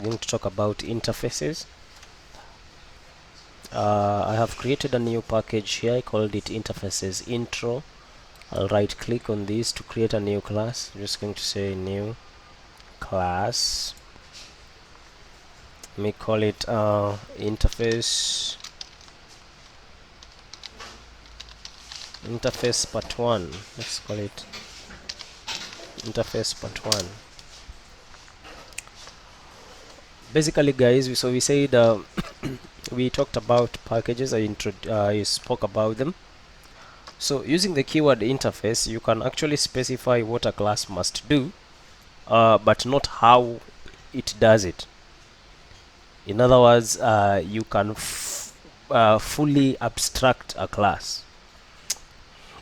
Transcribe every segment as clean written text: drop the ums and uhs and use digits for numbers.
we're going to talk about interfaces. I have created a new package here. I called it interfaces intro. I'll right click on this to create a new class. I'm just going to say new class. Let me call it interface part 1. Let's call it interface part 1. Basically, guys, we said we talked about packages. I spoke about them. So using the keyword interface, you can actually specify what a class must do, but not how it does it. In other words, you can fully abstract a class.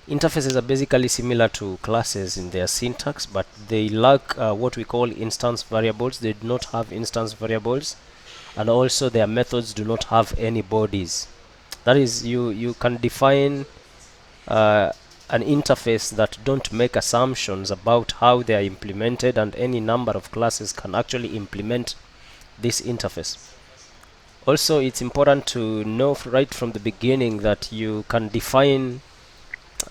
Interfaces are basically similar to classes in their syntax, but they lack what we call instance variables. They do not have instance variables, and also their methods do not have any bodies. That is, you can define an interface that don't make assumptions about how they are implemented, and any number of classes can actually implement this interface. Also, it's important to know right from the beginning that you can define,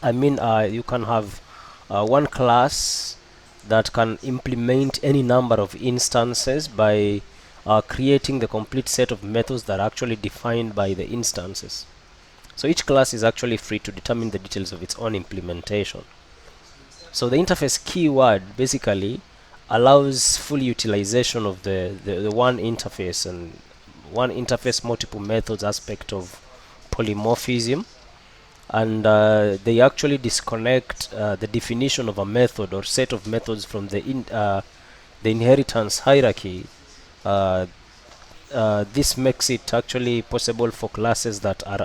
you can have one class that can implement any number of instances by creating the complete set of methods that are actually defined by the instances. So each class is actually free to determine the details of its own implementation. So the interface keyword basically allows full utilization of the one interface, and one interface multiple methods aspect of polymorphism, and they actually disconnect the definition of a method or set of methods from the inheritance hierarchy. This makes it actually possible for classes that are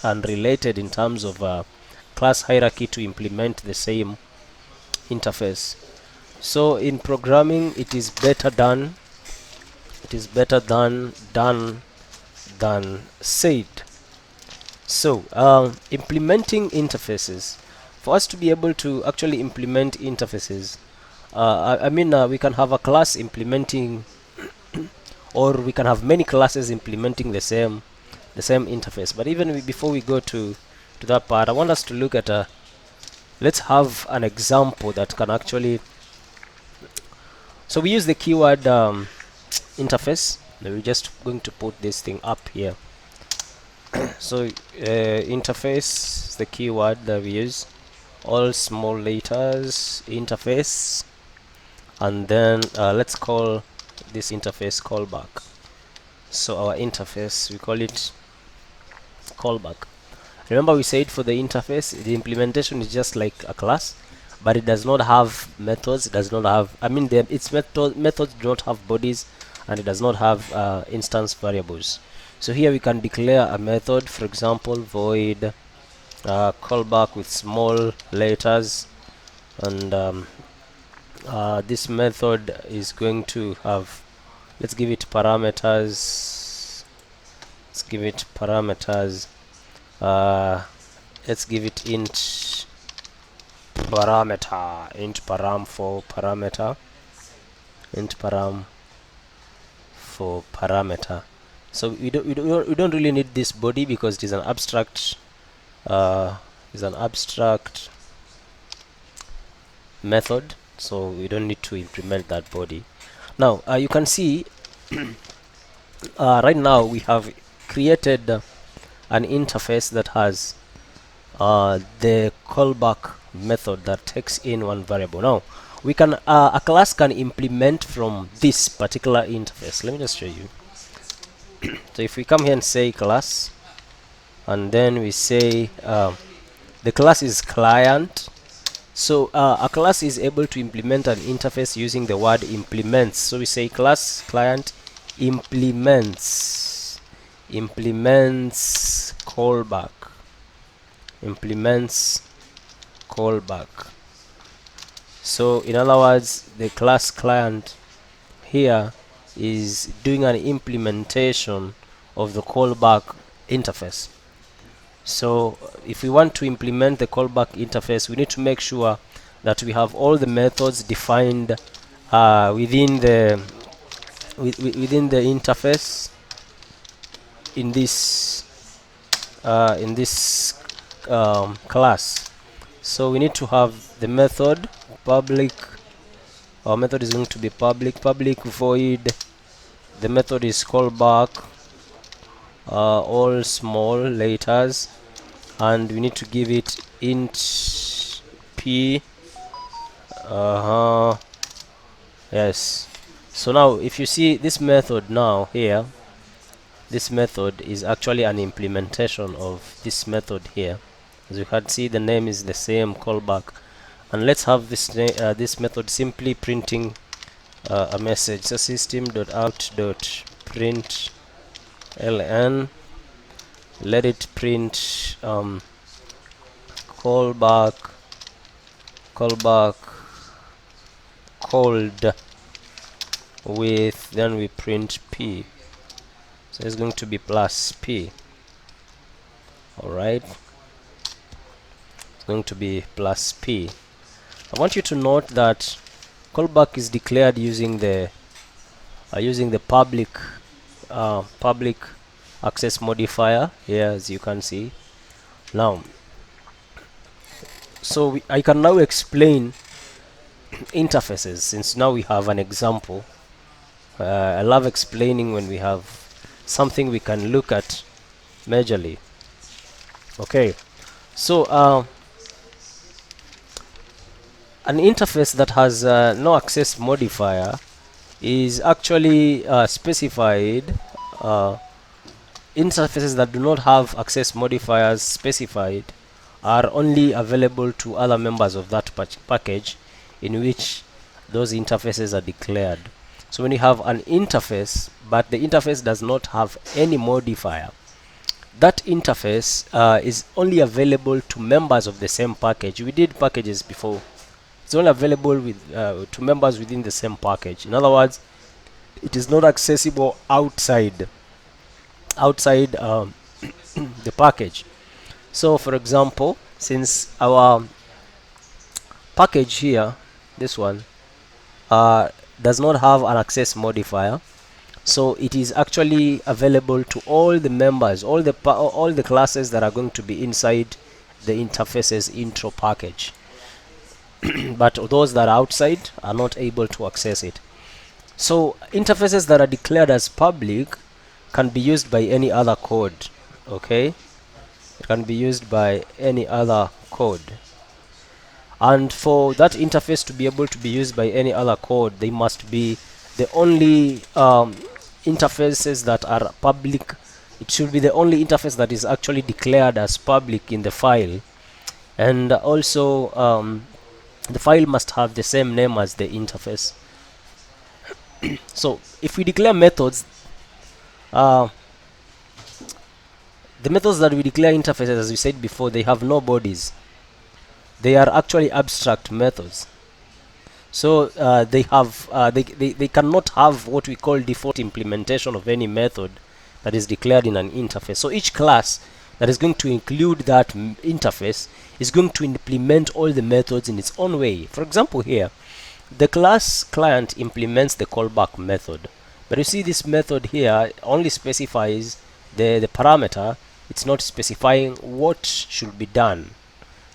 unrelated in terms of class hierarchy to implement the same interface. So in programming, it is better done. It is better done than said. So implementing interfaces, for us to be able to actually implement interfaces, we can have a class implementing or we can have many classes implementing the same interface. But even before we go to that part, I want us to look at let's have an example that can actually, so we use the keyword interface. We're just going to put this thing up here. So interface is the keyword that we use, all small letters, interface, and then let's call this interface callback. So our interface, we call it callback. Remember, we said for the interface, the implementation is just like a class, but it does not have methods. It does not have, its methods do not have bodies, and it does not have instance variables. So here we can declare a method, for example, void callback with small letters, and this method is going to have, let's give it parameters. Let's give it parameters. Let's give it int parameter, int param for parameter, int param for parameter. So we don't really need this body because it is an abstract method, so we don't need to implement that body. Now you can see right now we have created an interface that has the callback method that takes in one variable. Now we can a class can implement from this particular interface. Let me just show you. So if we come here and say class, and then we say the class is client, so a class is able to implement an interface using the word implements. So we say class client implements callback, So in other words, the class client here is doing an implementation of the callback interface. So if we want to implement the callback interface, we need to make sure that we have all the methods defined within the within the interface in this class. So we need to have the method public. Our method is going to be public void. The method is callback, all small letters, and we need to give it int p. Yes. So now if you see this method now here, this method is actually an implementation of this method here. As you can see, the name is the same, callback. And let's have this method simply printing a message. So system.out.println, let it print callback called with, then we print p. So it's going to be plus p. Alright, it's going to be plus p. I want you to note that callback is declared using the public access modifier here, as you can see. Now, so I can now explain interfaces, since now we have an example. I love explaining when we have something we can look at majorly. Okay, so an interface that has no access modifier is actually specified. Interfaces that do not have access modifiers specified are only available to other members of that package in which those interfaces are declared. So when you have an interface but the interface does not have any modifier, that interface is only available to members of the same package. We did packages before. It's only available with to members within the same package. In other words, it is not accessible outside the package. So for example, since our package here, this one, does not have an access modifier, so it is actually available to all the members, all the classes that are going to be inside the interface's intro package. But those that are outside are not able to access it. So interfaces that are declared as public can be used by any other code. Okay, it can be used by any other code, and for that interface to be able to be used by any other code, they must be the only interfaces that are public. It should be the only interface that is actually declared as public in the file, and also the file must have the same name as the interface. So if we declare methods, the methods that we declare interfaces, as we said before, they have no bodies. They are actually abstract methods. So they cannot have what we call default implementation of any method that is declared in an interface. So each class that is going to include that interface is going to implement all the methods in its own way. For example, here the class client implements the callback method, but you see this method here only specifies the parameter. It's not specifying what should be done.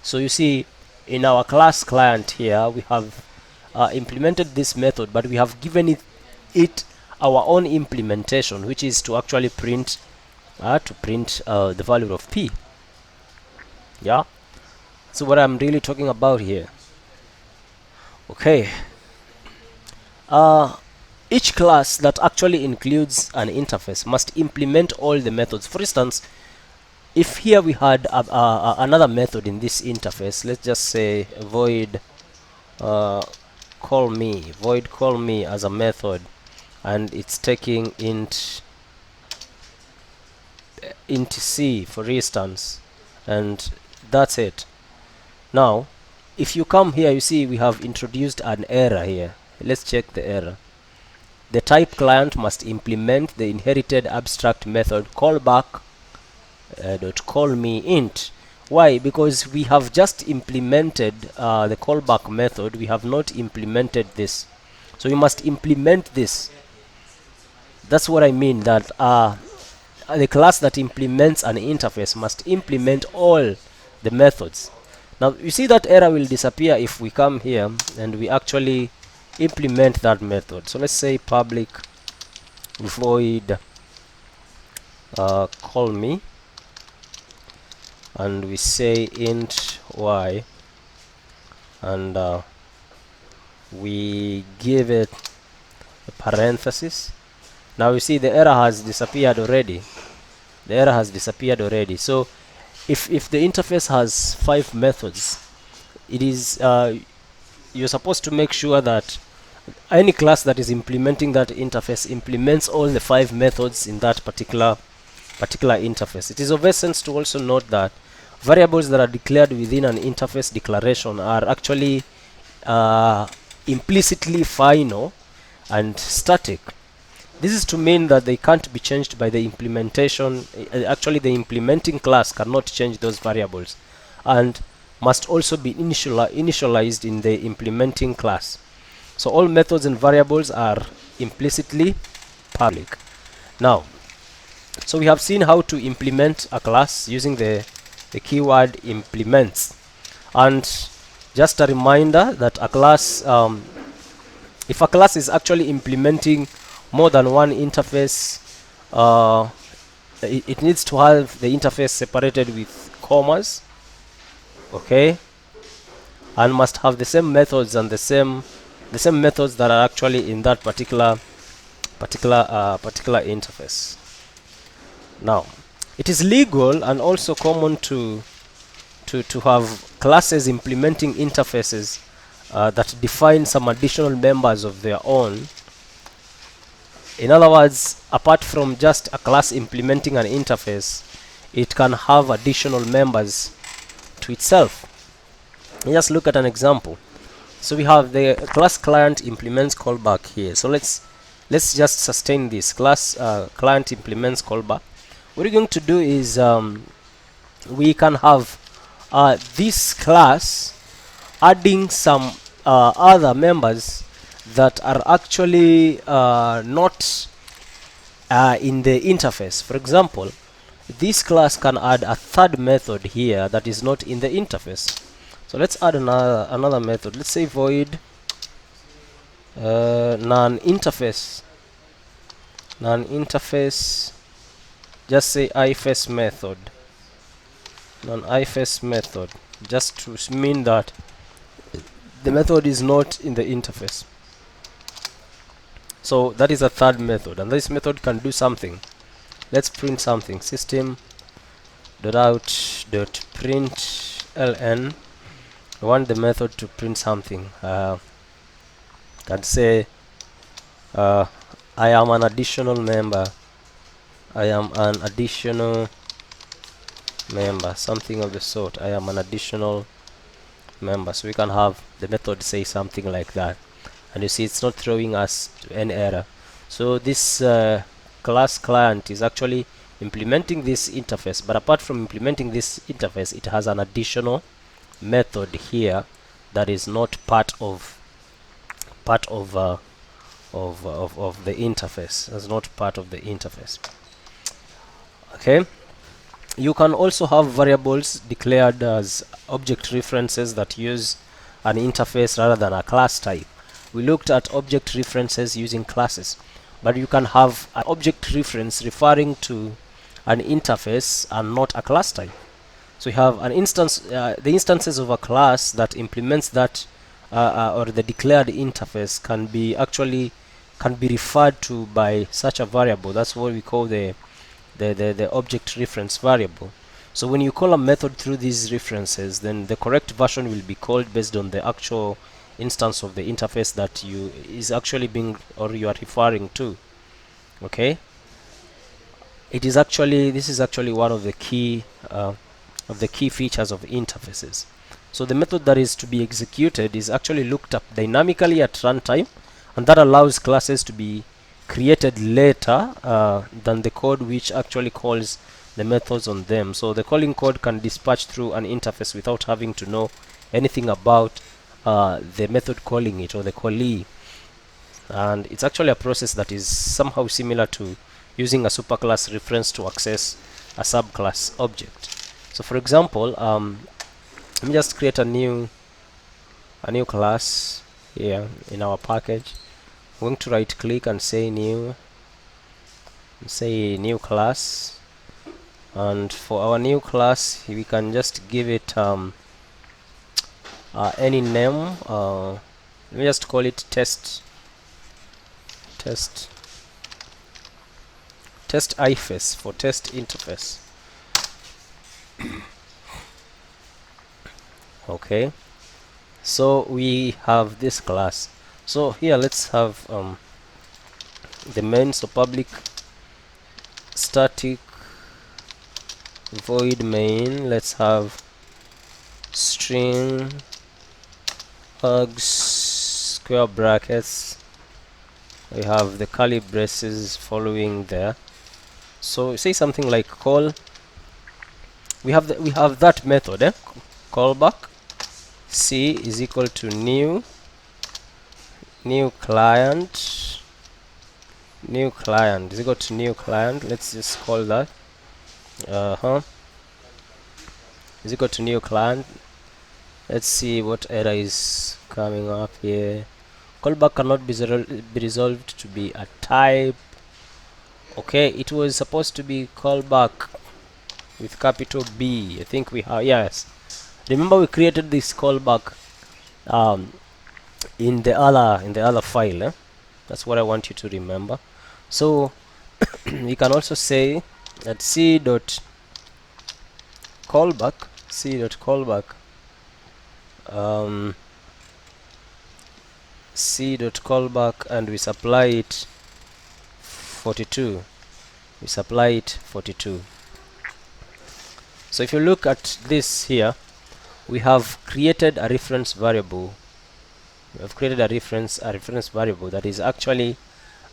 So you see, in our class client here, we have implemented this method, but we have given it our own implementation, which is to actually print the value of p. Yeah, so what I'm really talking about here. Okay, each class that actually includes an interface must implement all the methods. For instance, if here we had another method in this interface, let's just say void call me as a method, and it's taking int c, for instance, and that's it. Now if you come here, you see we have introduced an error here. Let's check the error. The type client must implement the inherited abstract method callback dot call me int. Why? Because we have just implemented the callback method. We have not implemented this, so we must implement this. That's what I mean, that the class that implements an interface must implement all the methods. Now you see that error will disappear if we come here and we actually implement that method. So let's say public void call me, and we say int y, and we give it a parenthesis. Now you see the error has disappeared already. The error has disappeared already. So if the interface has 5 methods, it is you're supposed to make sure that any class that is implementing that interface implements all the 5 methods in that particular interface. It is of essence to also note that variables that are declared within an interface declaration are actually implicitly final and static. This is to mean that they can't be changed by the implementation. Actually, the implementing class cannot change those variables and must also be initialized in the implementing class. So all methods and variables are implicitly public. Now, so we have seen how to implement a class using the keyword implements. And just a reminder that a class, if a class is actually implementing more than one interface, it needs to have the interface separated with commas, okay, and must have the same methods and the same methods that are actually in that particular interface. Now, it is legal and also common to have classes implementing interfaces that define some additional members of their own. In other words, apart from just a class implementing an interface, it can have additional members to itself. Let's just look at an example. So we have the class client implements callback here. So let's just sustain this class client implements callback. What we're going to do is we can have this class adding some other members that are actually not in the interface. For example, this class can add a third method here that is not in the interface. So let's add another method. Let's say void non-interface. Just say iface method. Non-iface method, just to mean that the method is not in the interface. So that is a third method, and this method can do something. Let's print something. System.out.println. I want the method to print something. Can say I am an additional member. I am an additional member, something of the sort. I am an additional member. So we can have the method say something like that, and you see it's not throwing us any error. So this class client is actually implementing this interface, but apart from implementing this interface, it has an additional method here that is not part of the interface. That's not part of the interface. Okay. You can also have variables declared as object references that use an interface rather than a class type. We looked at object references using classes, but you can have an object reference referring to an interface and not a class type. So you have an instance, the instances of a class that implements that or the declared interface can be referred to by such a variable. That's what we call the object reference variable. So when you call a method through these references, then the correct version will be called based on the actual instance of the interface that you are referring to. Okay, this is actually one of the key features of interfaces. So the method that is to be executed is actually looked up dynamically at runtime, and that allows classes to be created later than the code which actually calls the methods on them. So the calling code can dispatch through an interface without having to know anything about the method calling it or the callee. and it's actually a process that is somehow similar to using a superclass reference to access a subclass object. So for example, let me just create a new class here in our package. I'm going to right click and say new class, and for our new class we can just give it any name. Let me just call it test iFace for test interface. Okay, so we have this class. So here let's have the main, so public static void main. Let's have string args square brackets. We have the curly braces following there. So say something like call. We have that method, callback c is equal to new client is equal to new client. Let's just call that is equal to new client. Let's see what error is coming up here. Callback cannot be resolved to be a type. Okay, it was supposed to be callback with capital B. I think we have, yes. Remember we created this callback in the other file. That's what I want you to remember. So you can also say that c dot callback and we supply it 42. So if you look at this here, we have created a reference variable. Variable that is actually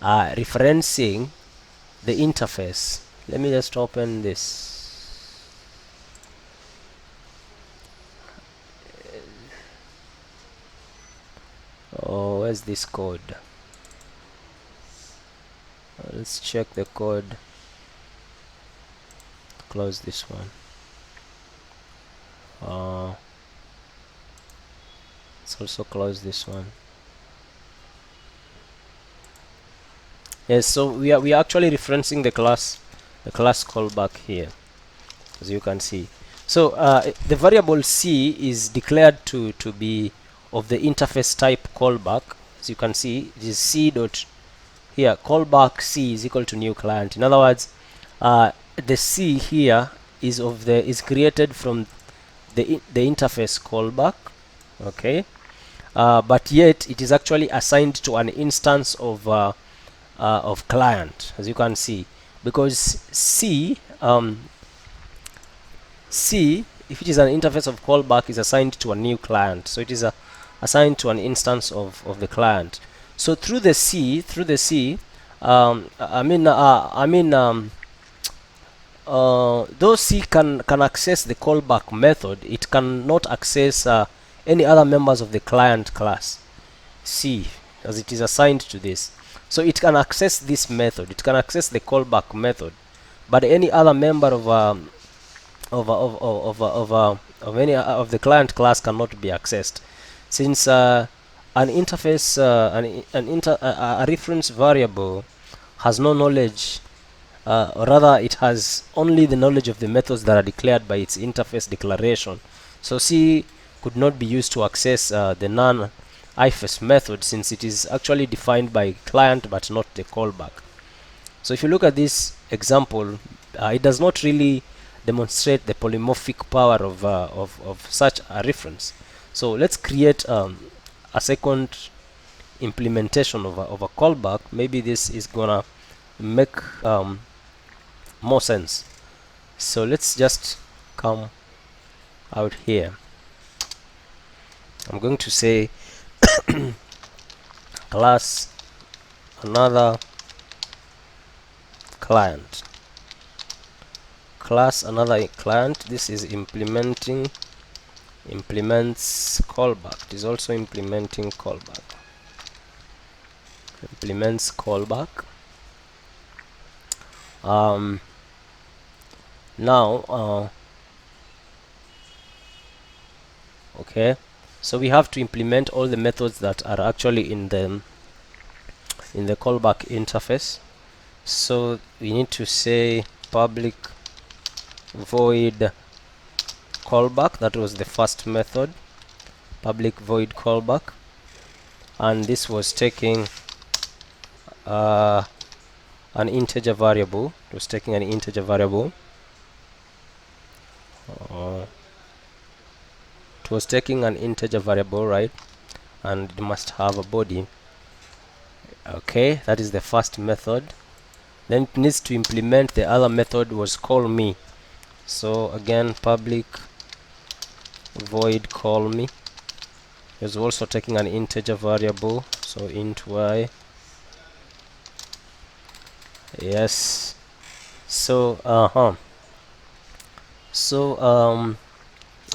referencing the interface. Let me just open this. Oh, where's this code? Let's check the code. Close this one. Let's also close this one. Yes, so we are actually referencing the class callback here, as you can see. So the variable c is declared to be of the interface type callback. As you can see, it is c dot here callback c is equal to new client. In other words, the c here is created from the interface callback. Okay, but yet it is actually assigned to an instance of client, as you can see, because c if it is an interface of callback is assigned to a new client, so it is assigned to an instance of the client. So through the c though c can access the callback method, it cannot access any other members of the client class c, as it is assigned to this. So it can access this method, it can access the callback method, but any other member of any of the client class cannot be accessed, since an interface a reference variable has no knowledge, or rather it has only the knowledge of the methods that are declared by its interface declaration. So c could not be used to access the non iFace method, since it is actually defined by client but not the callback. So if you look at this example, it does not really demonstrate the polymorphic power of such a reference. So let's create a second implementation of a callback. Maybe this is gonna make more sense. So let's just come out here. I'm going to say class another client. This is implements callback. It is also implementing callback. implements callback. Now okay, so we have to implement all the methods that are actually in the callback interface. So we need to say public void callback. That was the first method, public void callback, and this was taking an integer variable. It was taking an integer variable. It was taking an integer variable, right? And it must have a body. Okay, that is the first method. Then it needs to implement the other method, was call me. So again, public void call me is also taking an integer variable, so int y. Yes. So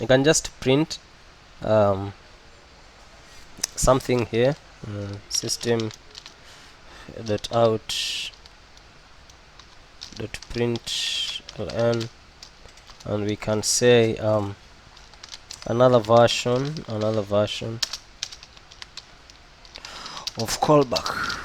you can just print something here, system dot out dot print ln, and we can say another version of callback,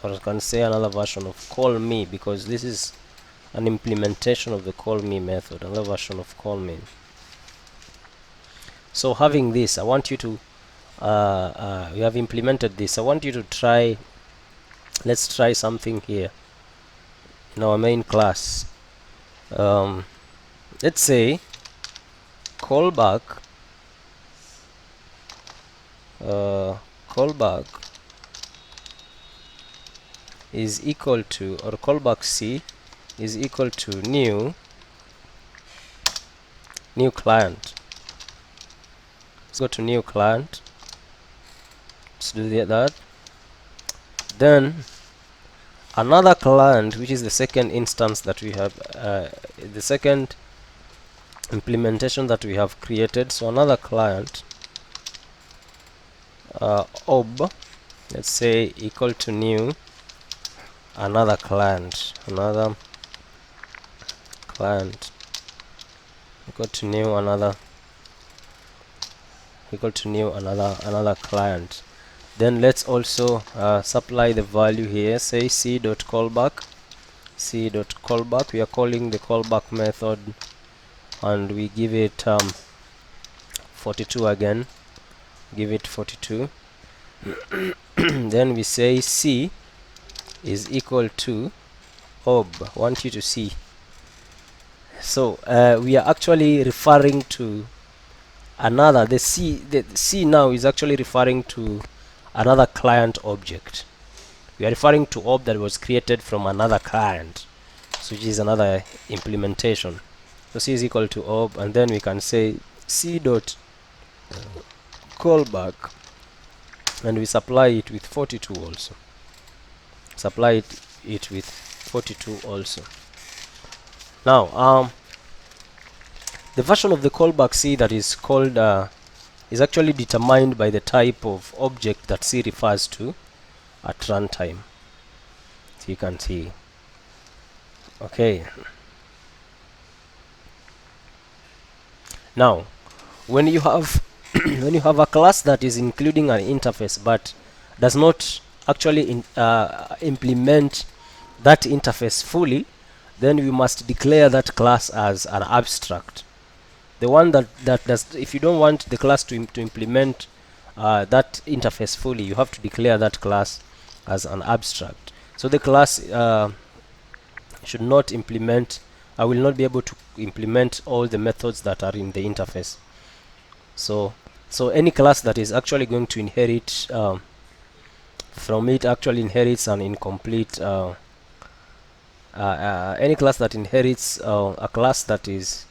or I can say another version of call me, because this is an implementation of the call me method, another version of call me. So having this, I want you to we have implemented this. I want you to try, let's try something here in our main class. Let's say callback is equal to, or callback C is equal to new client. Let's go to new client. Let's do that. Then another client, which is the second instance that we have, the second implementation that we have created. So another client, ob, let's say equal to new another client, equal to new another client. Then let's also supply the value here. Say c.callback. We are calling the callback method, and we give it 42 again. Give it 42. Then we say c is equal to ob. I want you to see. So we are actually referring to another. The C now is actually referring to another client object. We are referring to ob that was created from another client, so which is another implementation. So C is equal to ob, and then we can say C dot callback, and we supply it with 42 also. Supply it with 42 also. Now the version of the callback C that is called is actually determined by the type of object that C refers to at runtime. So you can see. Okay. Now, when you have a class that is including an interface but does not actually implement that interface fully, then we must declare that class as an abstract. The one that does, if you don't want the class to implement that interface fully, you have to declare that class as an abstract. So the class should not implement, I will not be able to implement all the methods that are in the interface. So any class that is actually going to inherit from it actually inherits an incomplete any class that inherits a class that is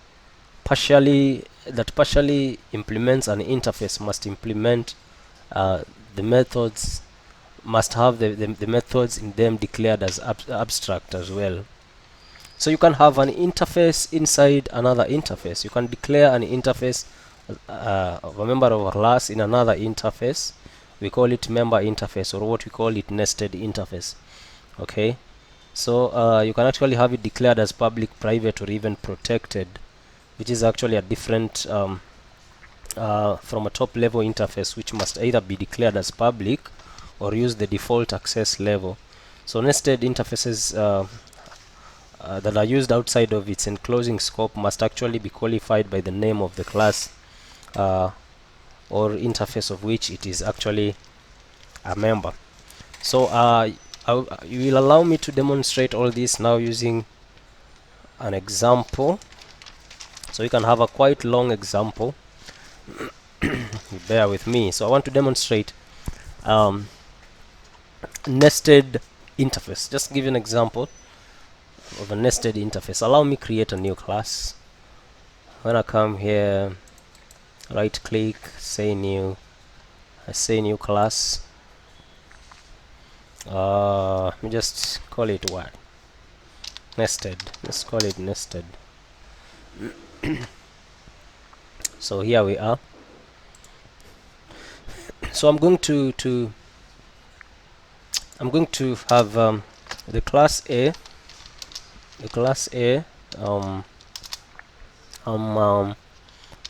partially implements an interface must implement the methods, must have the methods in them declared as abstract as well. So you can have an interface inside another interface. You can declare an interface of a member of a class in another interface. We call it member interface, or what we call it nested interface. Okay, so you can actually have it declared as public, private, or even protected, which is actually a different from a top level interface, which must either be declared as public or use the default access level. So nested interfaces that are used outside of its enclosing scope must actually be qualified by the name of the class or interface of which it is actually a member. So you will allow me to demonstrate all this now using an example. So you can have a quite long example. Bear with me. So I want to demonstrate nested interface. Just give you an example of a nested interface. Allow me create a new class. When I come here, right click, say new. I say new class. Let me just call it what? Nested. Let's call it nested. So here we are. So I'm going to have the class A.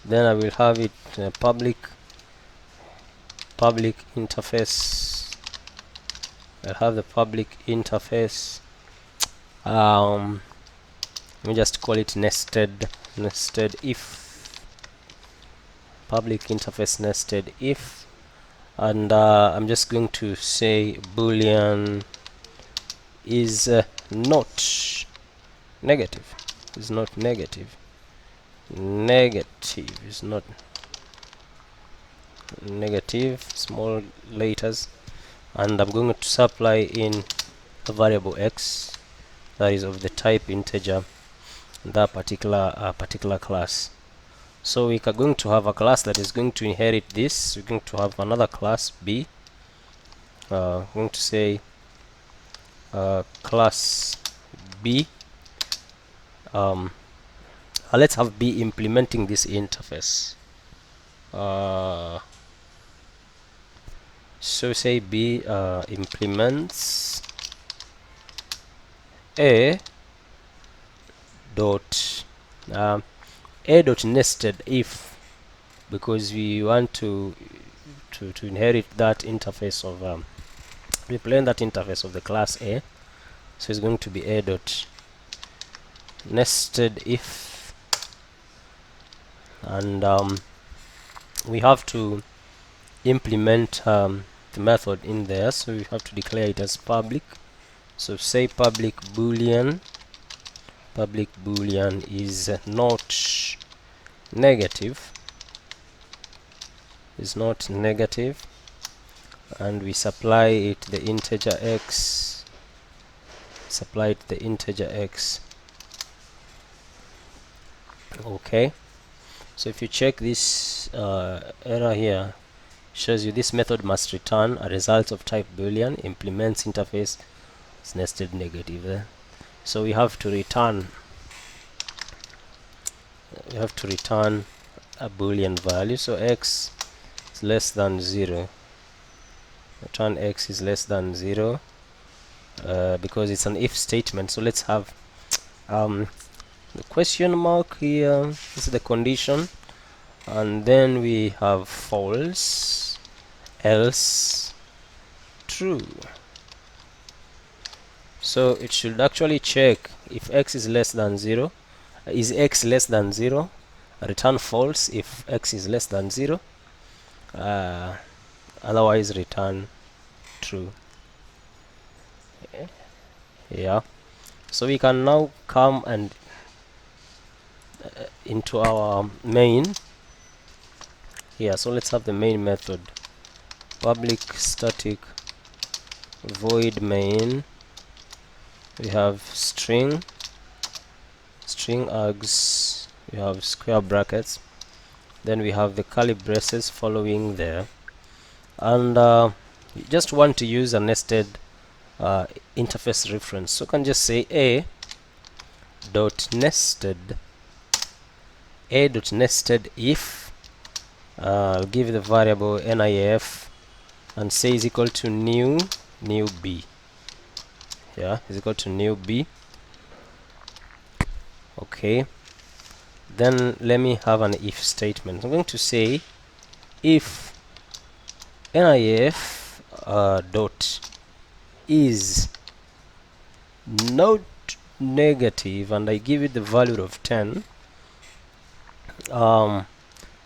Then I will have it public interface. I'll have the public interface. Let me just call it nested if. Public interface nested if, and I'm just going to say boolean is not negative. Is not negative. Negative is not negative. Small letters, and I'm going to supply in a variable x that is of the type integer in that particular class. So we are going to have a class that is going to inherit this. We're going to have another class B. I'm going to say class B. Let's have B implementing this interface. So say B implements A dot nested if, because we want to inherit that interface of implement that interface of the class A. So it's going to be A dot nested if, and we have to implement the method in there, so we have to declare it as public. So say public boolean is not negative, and we supply it the integer x. Okay, so if you check this error here, shows you this method must return a result of type boolean, implements interface, it's nested negative there. So we have to return a boolean value. So x is less than 0. Return x is less than 0 because it's an if statement. So let's have the question mark here. This is the condition, and then we have false, else true. So it should actually check if x is less than 0. Is x less than 0? Return false if x is less than 0. Otherwise return true. Yeah. So we can now come and into our main here. So let's have the main method, public static void main. We have string args, we have square brackets, then we have the curly braces following there, and you just want to use a nested interface reference. So you can just say A dot nested if I'll give the variable NIF and say is equal to new b. Yeah, is equal to new b. Okay, then let me have an if statement. I'm going to say if NIF dot is not negative and I give it the value of 10,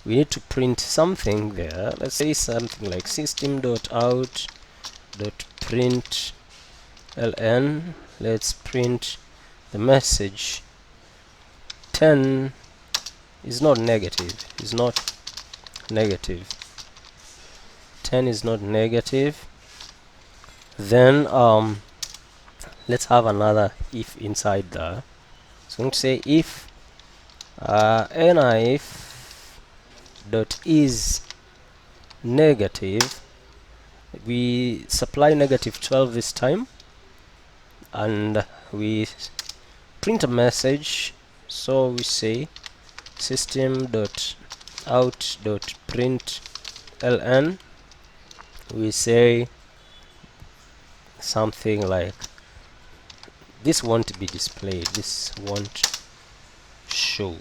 we need to print something there. Let's say something like system.out.println. Let's print the message 10 is not negative. 10 is not negative. Then let's have another if inside there. So I'm going to say if NIF dot is negative, we supply negative 12 this time, and we print a message. So we say system.out.println. we say something like this won't be displayed, this won't show,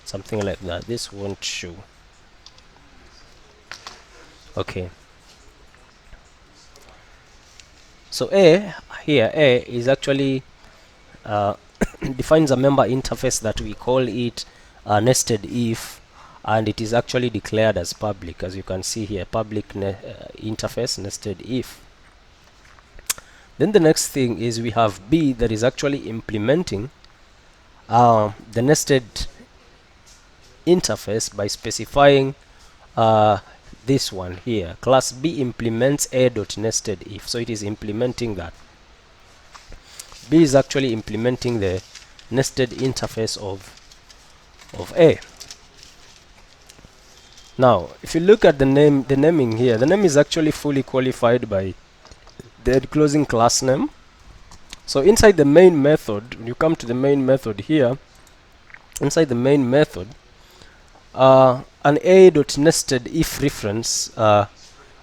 something like that, this won't show. Okay, so A is actually defines a member interface that we call it nested if, and it is actually declared as public, as you can see here, public interface nested if. Then the next thing is we have B that is actually implementing the nested interface by specifying this one here. Class B implements A.nested if, so it is implementing that. B is actually implementing the nested interface of A. Now, if you look at the naming here, the name is actually fully qualified by the closing class name. So inside the main method, when you come to the main method here, inside the main method, an A.nested if reference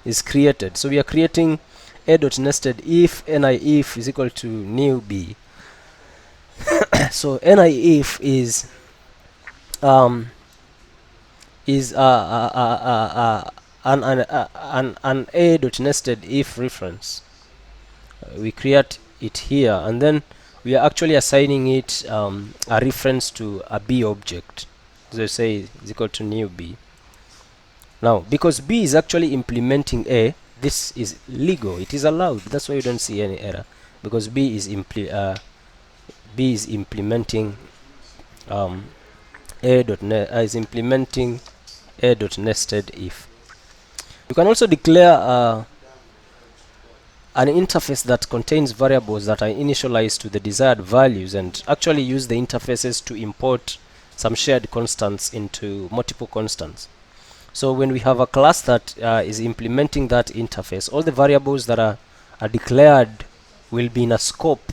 is created. So we are creating A.nested if NIF is equal to new B. So NIF is an A.nested if reference. We create it here, and then we are actually assigning it a reference to a B object. So say is equal to new B. Now, because B is actually implementing A, this is legal. It is allowed. That's why you don't see any error, because B is implementing is implementing A.nested if. You can also declare an interface that contains variables that are initialized to the desired values, and actually use the interfaces to import some shared constants into multiple constants. So when we have a class that is implementing that interface, all the variables that are declared will be in a scope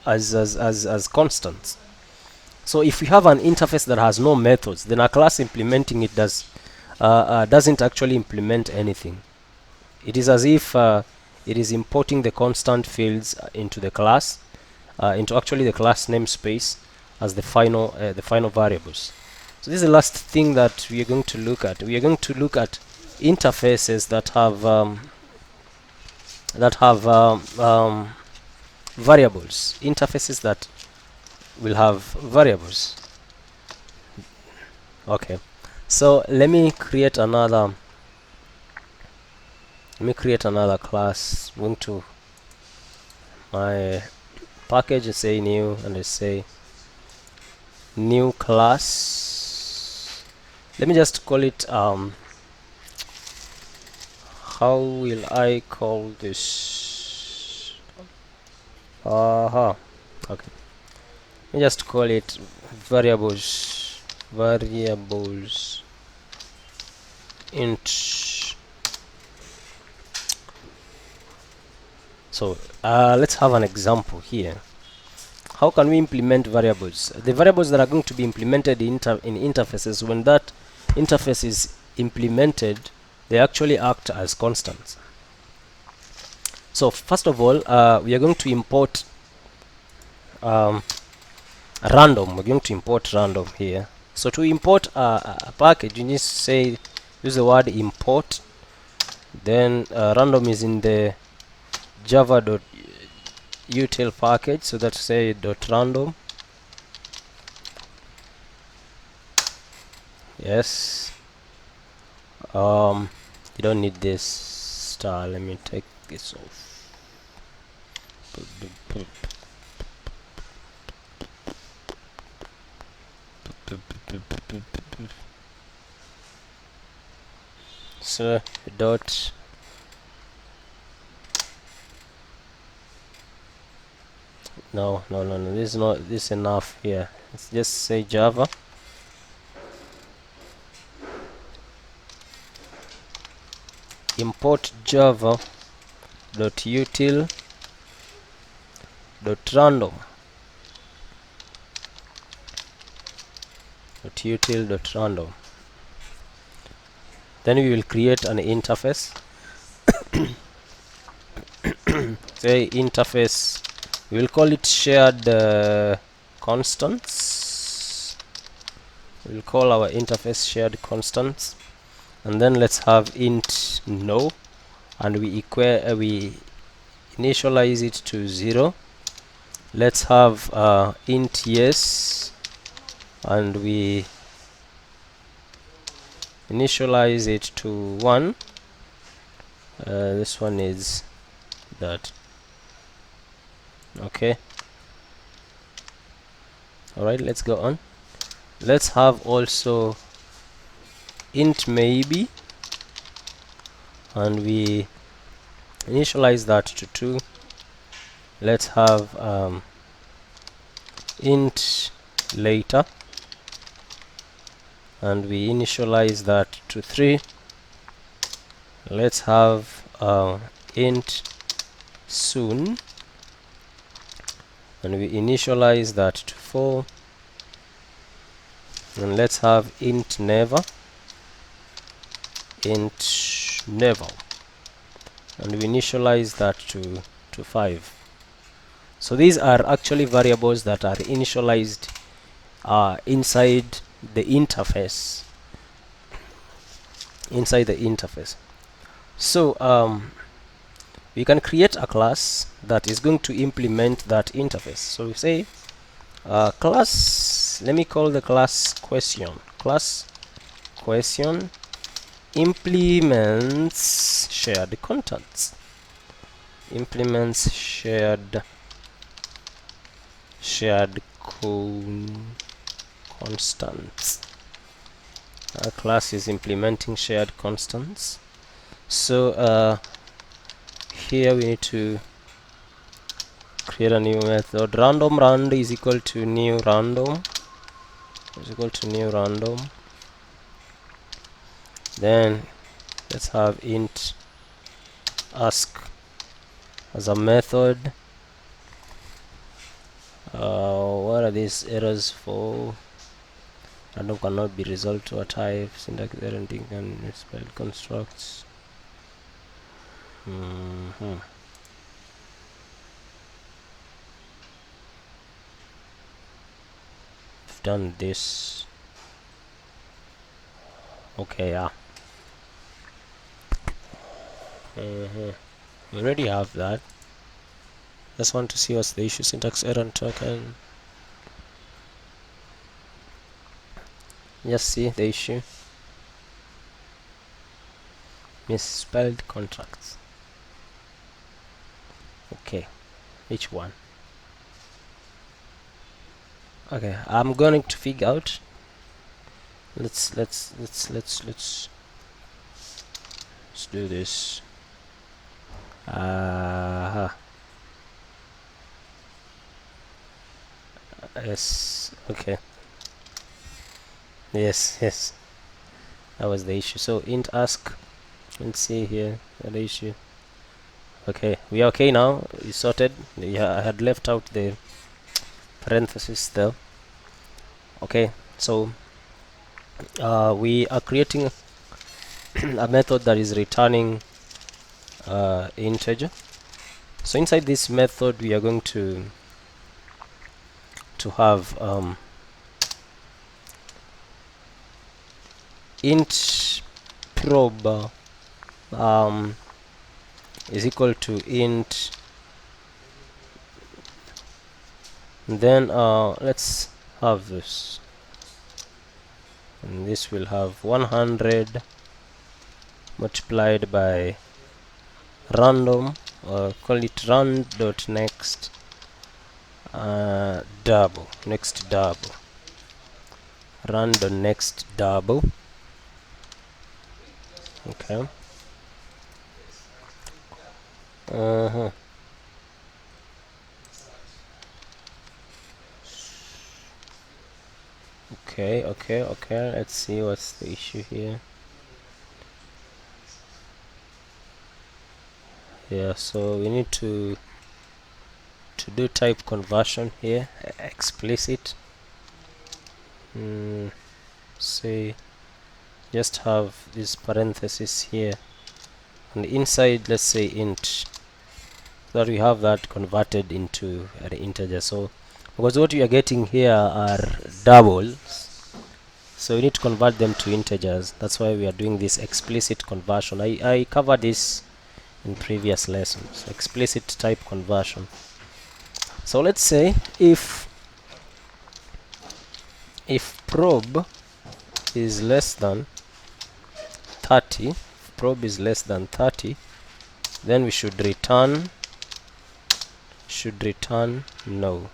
as constants. So if we have an interface that has no methods, then a class implementing it doesn't actually implement anything. It is as if it is importing the constant fields into the class, into actually the class namespace as the final variables. So this is the last thing that we are going to look at. We are going to look at interfaces that have variables. Interfaces that will have variables. Okay, so let me create another class. I'm going to my package and say new, and I say new class. Let me just call it how will I call this? Okay, let me just call it variables int. So let's have an example here how can we implement variables? The variables that are going to be implemented in interfaces, when that interface is implemented, they actually act as constants. So first of all, we are going to import random. We're going to import random here. So to import a package, you need to say, use the word import, then random is in the java.util package, so that's say .random. Yes. You don't need this star. Let me take this off. So dot no, this is not this enough here. Let's just say Java import java dot util dot random dot util dot random. Then we will create an interface. Say interface, we will call it shared constants. We will call our interface shared constants, and then let's have int no, and we initialize it to 0. Let's have int yes, and we initialize it to 1. This one is that. Okay, alright, let's go on. Let's have also int maybe, and we initialize that to 2. Let's have int later, and we initialize that to 3. Let's have int soon, and we initialize that to 4. And let's have int never, and we initialize that to 5. So these are actually variables that are initialized inside the interface. So we can create a class that is going to implement that interface. So we say class, let me call the class question. Class question implements shared contents. Implements shared constants. Our class is implementing shared constants. So here we need to create a new method. Random rand is equal to new random, then let's have int ask as a method. What are these errors for? Random cannot be resolved to a type. Syntax error and spell constructs. We've done this. Okay, yeah. We already have that. Just want to see what's the issue. Syntax error and token. Just see the issue. Misspelled contracts. Okay, which one? Okay, I'm going to figure out. Let's do this. Yes, okay. Yes, that was the issue. So int ask, let's see here the issue. Okay, we are okay now. We sorted. Yeah, I had left out the parenthesis there. Okay, so we are creating a method that is returning integer. So inside this method we are going to have int prob is equal to int, and then let's have this, and this will have 100 multiplied by random, or call it rand.next double, next double, rand.next double. Okay. Okay, let's see what's the issue here. Yeah, so we need to do type conversion here, explicit. Say just have this parenthesis here, and inside let's say int, so that we have that converted into an integer. So because what we are getting here are doubles, so we need to convert them to integers. That's why we are doing this explicit conversion. I covered this in previous lessons, explicit type conversion. So let's say if prob is less than 30, if prob is less than 30, then we should return no.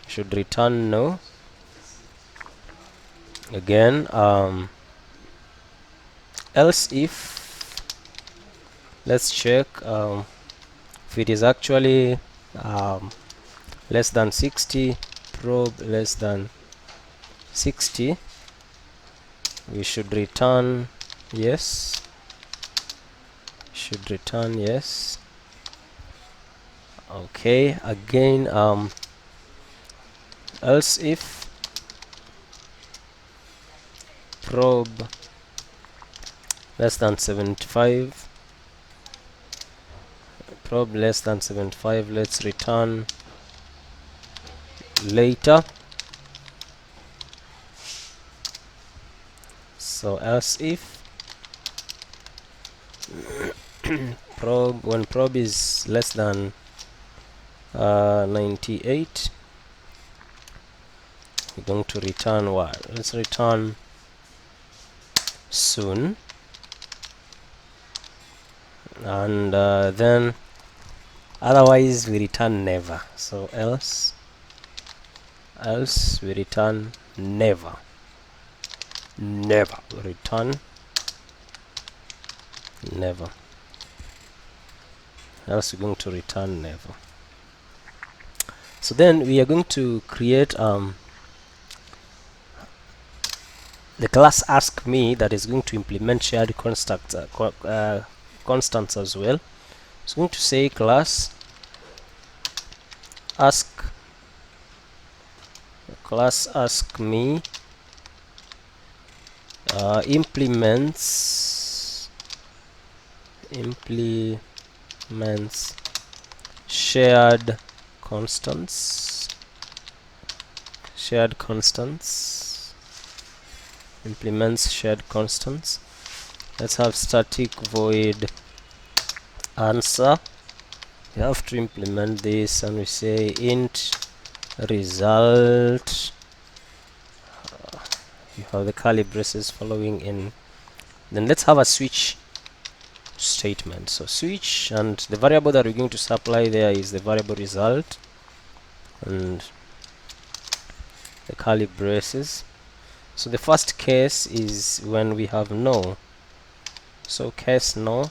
Should return no. Again, else if, let's check if it is actually less than 60, prob less than 60, we should return yes. Should return yes. Okay, again, else if prob less than 75, prob less than 75, let's return later. So else if prob, when prob is less than 98, we're going to return what? Let's return soon, and then otherwise we return never. So else we return never. Return never. Else we're going to return never. So then we are going to create the class ask me that is going to implement shared constants as well. It's going to say class ask me implements shared constants. Implements shared constants. Let's have static void answer. You have to implement this, and we say int result. You have the curly braces following in. Then let's have a switch statement. So switch, and the variable that we're going to supply there is the variable result, and the curly braces. So the first case is when we have no. So case no,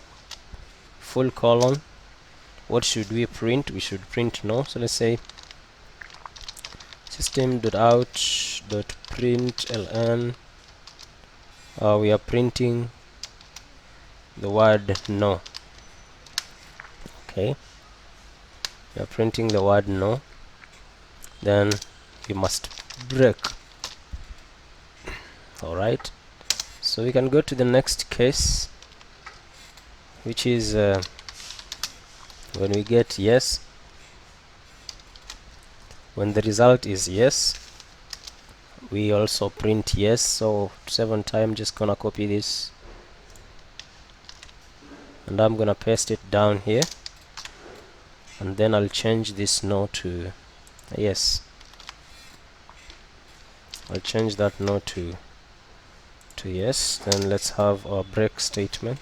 full colon. What should we print? We should print no. So let's say system.out.println. We are printing the word no. Okay, we are printing the word no. then you must break. Alright, so we can go to the next case, which is when we get yes. When the result is yes, we also print yes. So to save on time, just gonna copy this and I'm gonna paste it down here, and then I'll change this no to yes. I'll change that no to yes. Then let's have our break statement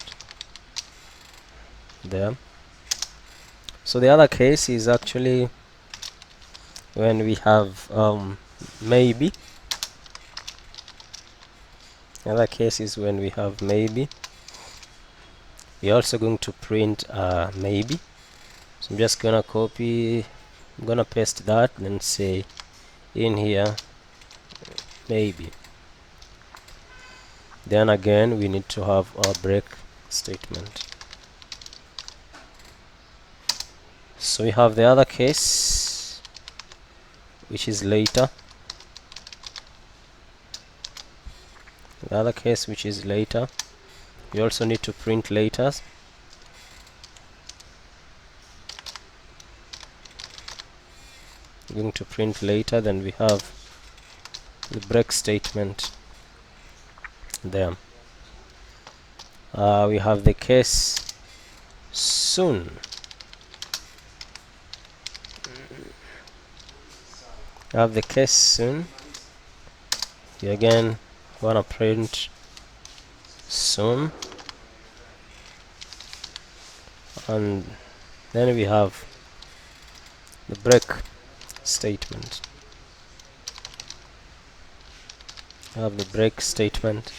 there. So the other case is actually when we have maybe. The other case is when we have maybe. We're also going to print maybe. So I'm just gonna copy, I'm gonna paste that, then say in here maybe. Then again we need to have our break statement. So we have the other case, which is later. The other case, which is later, we also need to print later. We're going to print later. Then we have the break statement there. We have the case soon. We have the case soon. We again wanna print soon, and then we have the break statement. We have the break statement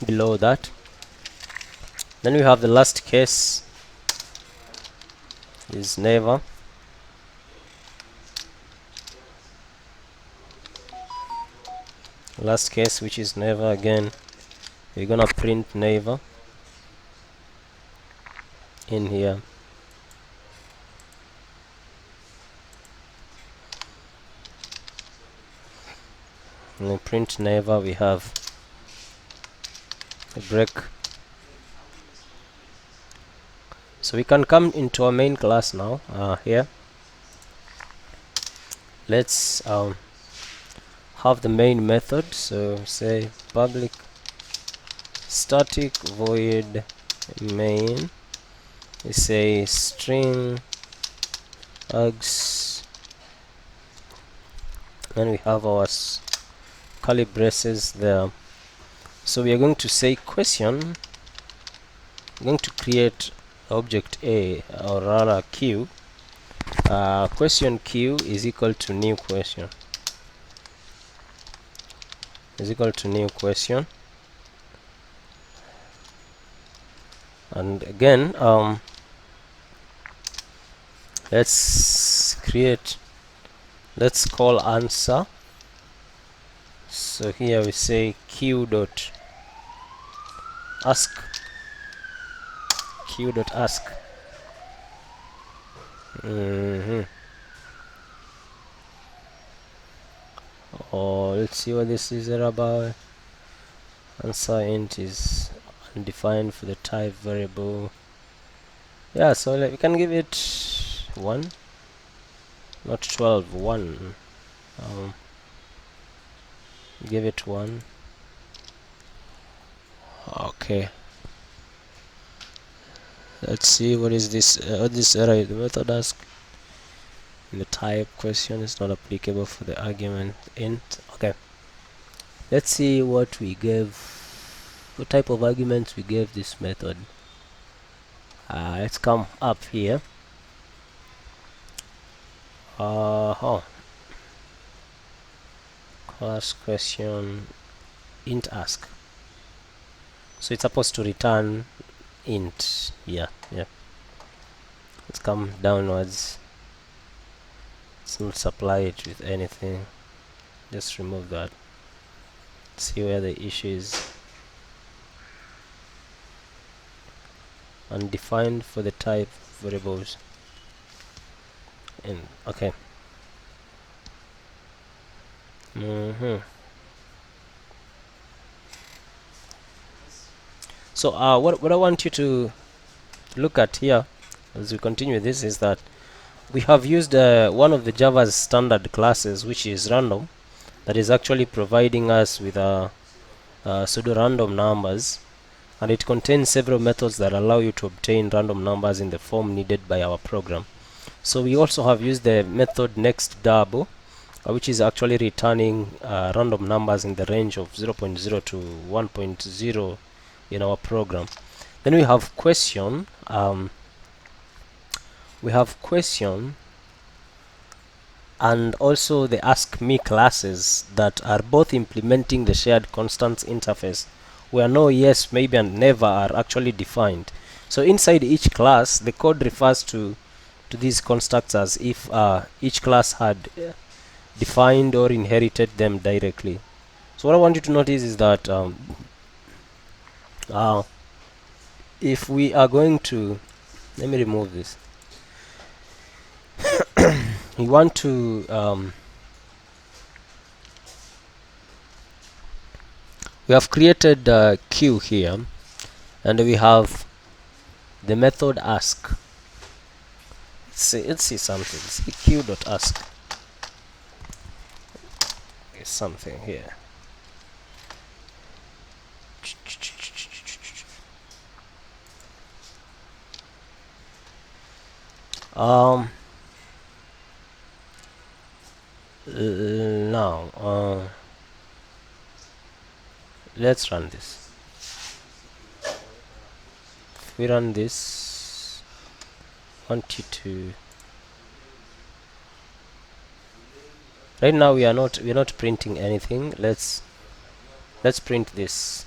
below that. Then we have the last case is never. Last case, which is never, again we're gonna print never in here. And then print never, we have a break. So we can come into our main class now. Here let's have the main method. So say public static void main, we say string args, and we have our curly braces there. So we are going to say question. We're going to create object A, or rather Q. Question Q is equal to new question. Is equal to new question. And again, let's call answer. So here we say q dot ask. Oh, let's see what this is about. Answer int is undefined for the type variable. Yeah, so we can give it 1, not 12, 1. Give it 1. Okay, let's see what is this. What this error? The method ask the type question is not applicable for the argument int. Okay, let's see what we gave, what type of arguments we gave this method. Let's come up here. Class question int ask. So it's supposed to return int. Yeah. Let's come downwards. Let's not supply it with anything. Just remove that. See where the issue is. Undefined for the type variables. Okay. So what I want you to look at here as we continue this is that we have used one of the Java's standard classes, which is random, that is actually providing us with pseudo-random numbers, and it contains several methods that allow you to obtain random numbers in the form needed by our program. So we also have used the method next double, which is actually returning random numbers in the range of 0.0 to 1.0 in our program. Then we have question. And also the ask me classes that are both implementing the shared constants interface, where no, yes, maybe, and never are actually defined. So inside each class, the code refers to these constructs as if each class had defined or inherited them directly. So what I want you to notice is that if we are going to, let me remove this. We want to we have created a queue here, and we have the method ask. Let's see something. See queue.ask. There's something here. Now let's run this. If we run this, I want you to, right now we're not printing anything. Let's print this.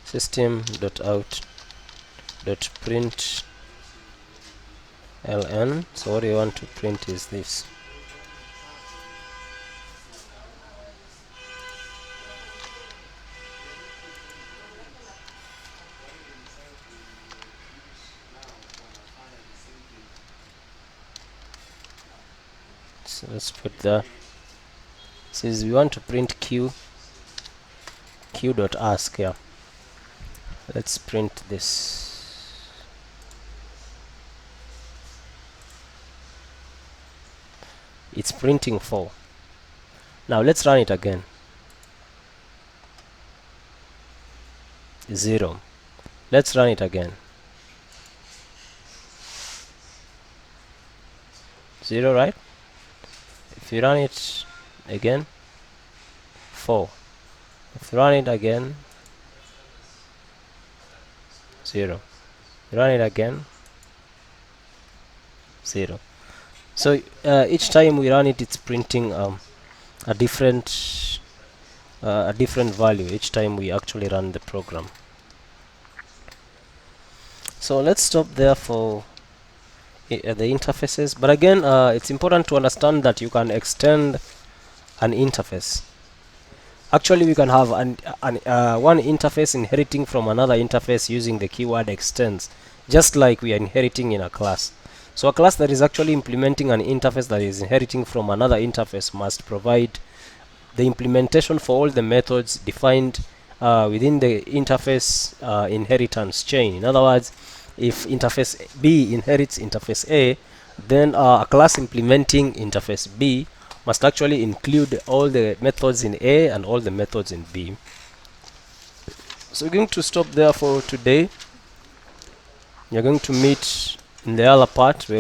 System.out.print ln. So what you want to print is this. So let's put that. Says we want to print queue.ask here. Let's print this. It's printing 4. Now let's run it again. 0. Let's run it again. 0, right? If you run it again, 4. If you run it again, 0. Run it again, 0. So each time we run it, it's printing a different value each time we actually run the program. So let's stop there for the interfaces. But again, it's important to understand that you can extend an interface. Actually, we can have one interface inheriting from another interface using the keyword extends, just like we are inheriting in a class. So a class that is actually implementing an interface that is inheriting from another interface must provide the implementation for all the methods defined within the interface inheritance chain. In other words, if interface B inherits interface A, then a class implementing interface B must actually include all the methods in A and all the methods in B. So we're going to stop there for today. You're going to meet in the other part where